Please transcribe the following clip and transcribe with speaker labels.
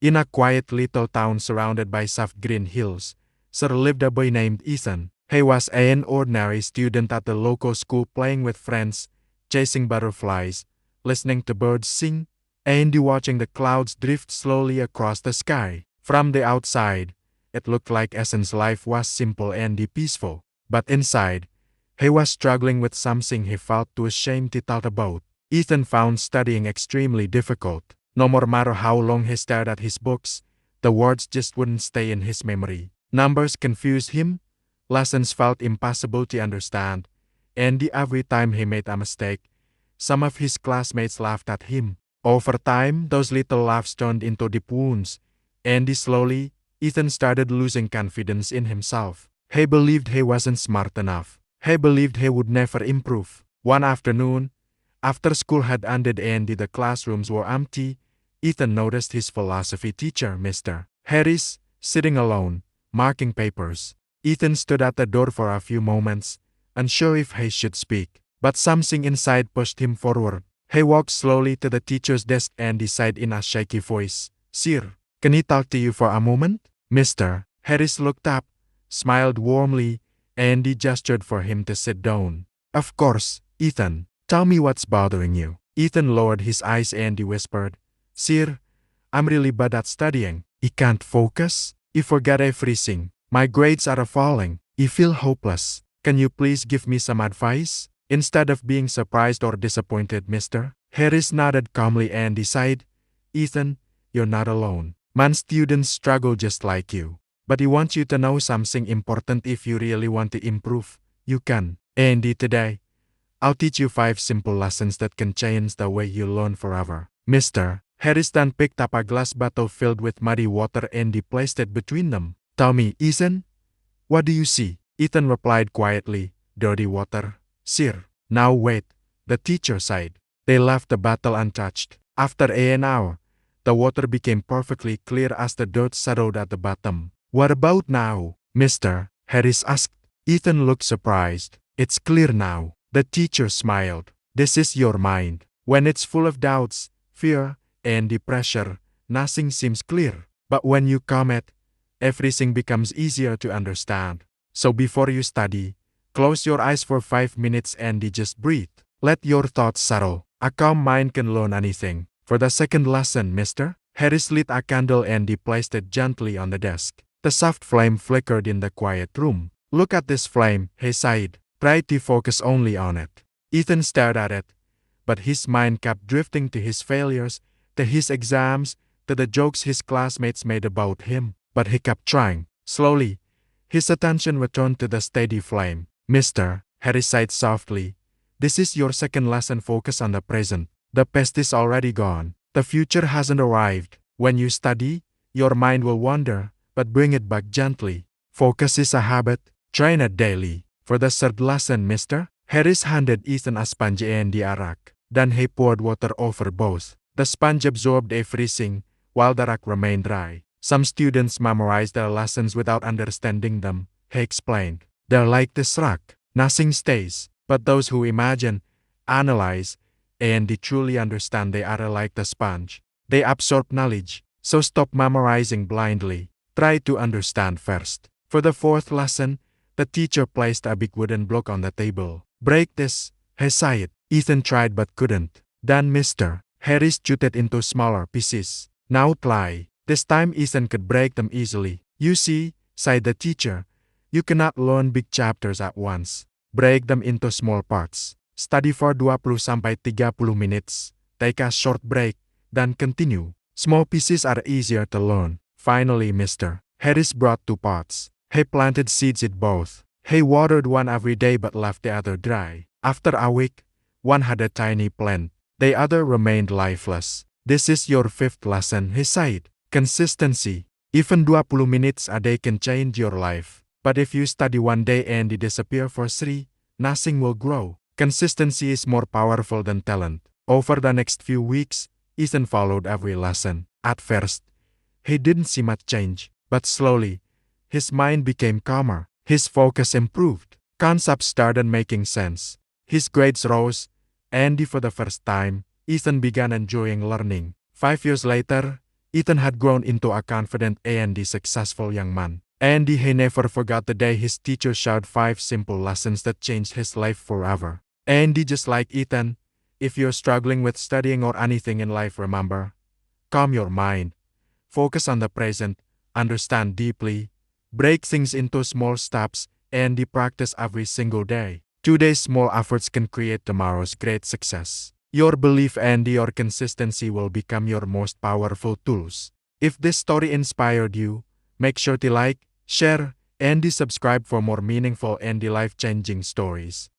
Speaker 1: In a quiet little town surrounded by soft green hills, there lived a boy named Ethan. He was an ordinary student at the local school, playing with friends, chasing butterflies, listening to birds sing, and watching the clouds drift slowly across the sky. From the outside, it looked like Ethan's life was simple and peaceful. But inside, he was struggling with something he felt too ashamed to talk about. Ethan found studying extremely difficult. No matter how long he stared at his books, the words just wouldn't stay in his memory. Numbers confused him, lessons felt impossible to understand, and every time he made a mistake, some of his classmates laughed at him. Over time, those little laughs turned into deep wounds, and slowly, Ethan started losing confidence in himself. He believed he wasn't smart enough. He believed he would never improve. One afternoon, after school had ended and the classrooms were empty, Ethan noticed his philosophy teacher, Mr. Harris, sitting alone, marking papers. Ethan stood at the door for a few moments, unsure if he should speak. But something inside pushed him forward. He walked slowly to the teacher's desk and said in a shaky voice, "Sir, can I talk to you for a moment?" Mr. Harris looked up, smiled warmly, and gestured for him to sit down. "Of course, Ethan. Tell me what's bothering you." Ethan lowered his eyes and whispered, "Sir, I'm really bad at studying. I can't focus. I forget everything. My grades are falling. I feel hopeless. Can you please give me some advice?" Instead of being surprised or disappointed, Mr. Harris nodded calmly and sighed, "Ethan, you're not alone. Many students struggle just like you. But I want you to know something important. If you really want to improve, you can. And today, I'll teach you 5 simple lessons that can change the way you learn forever." Mr. Harris then picked up a glass bottle filled with muddy water and placed it between them. "Tell me, Ethan, what do you see?" Ethan replied quietly, "Dirty water, sir." "Now wait," the teacher said. They left the bottle untouched. After an hour, the water became perfectly clear as the dirt settled at the bottom. "What about now?" Mr. Harris asked. Ethan looked surprised. "It's clear now." The teacher smiled. "This is your mind. When it's full of doubts, fear, and pressure, nothing seems clear. But when you calm it, everything becomes easier to understand. So before you study, close your eyes for 5 minutes and just breathe. Let your thoughts settle. A calm mind can learn anything." For the second lesson, Mr. Harris lit a candle and placed it gently on the desk. The soft flame flickered in the quiet room. "Look at this flame," he said. "Try to focus only on it." Ethan stared at it, but his mind kept drifting to his failures, to his exams, to the jokes his classmates made about him. But he kept trying. Slowly, his attention returned to the steady flame. "Mr. Harris sighed softly. This is your second lesson. Focus on the present. The past is already gone. The future hasn't arrived. When you study, your mind will wander, but bring it back gently. Focus is a habit. Train it daily." For the third lesson, Mr. Harris handed Ethan a sponge and a rack. Then he poured water over both. The sponge absorbed everything, while the rack remained dry. "Some students memorize their lessons without understanding them," he explained. "They're like this rack. Nothing stays. But those who imagine, analyze, and truly understand, they are like the sponge. They absorb knowledge. So stop memorizing blindly. Try to understand first." For the fourth lesson, the teacher placed a big wooden block on the table. "Break this," he said. Ethan tried but couldn't. Then Mr. Harris chewed it into smaller pieces. "Now try." This time Ethan could break them easily. "You see," said the teacher, "you cannot learn big chapters at once. Break them into small parts. Study for 20–30 minutes. Take a short break, then continue. Small pieces are easier to learn." Finally, Mr. Harris brought 2 pots. He planted seeds in both. He watered one every day but left the other dry. After a week, one had a tiny plant. The other remained lifeless. "This is your 5th lesson," he said. "Consistency. Even 20 minutes a day can change your life. But if you study one day and disappear for 3, nothing will grow. Consistency is more powerful than talent." Over the next few weeks, Ethan followed every lesson. At first, he didn't see much change, but slowly, his mind became calmer. His focus improved. Concepts started making sense. His grades rose, and for the first time, Ethan began enjoying learning. 5 years later, Ethan had grown into a confident and successful young man. And he never forgot the day his teacher shared 5 simple lessons that changed his life forever. And just like Ethan, if you're struggling with studying or anything in life, remember, calm your mind, focus on the present, understand deeply, break things into small steps, and practice every single day. Today's small efforts can create tomorrow's great success. Your belief and your consistency will become your most powerful tools. If this story inspired you, make sure to like, share, and subscribe for more meaningful and life-changing stories.